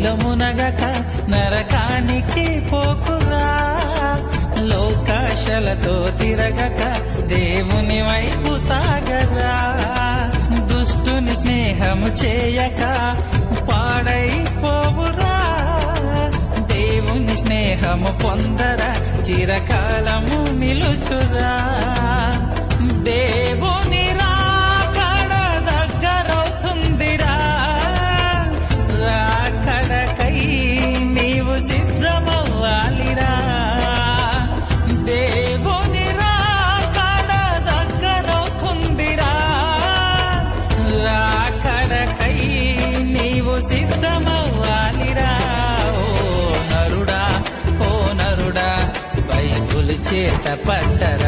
నీలో మునగక నరకానికి పోకురా. లోకాశలతో తిరగక దేవుని వైపు సాగరా. దుష్టుని స్నేహము చేయక పాడైపోవురా. దేవుని స్నేహము పొందరా, చిరకాలము నిలుచురా. దేవుని రాకడ దగ్గరవుతుందిరా. రాకడకై నీవు సిద్ధమవ్వాలిరా. దేవుని రాకడ దగ్గరవుతుందిరా. రాకడకై నీవు సిద్ధమవ్వాలిరా. ఓ నరుడా, బైబుల్ చేత పట్టరా.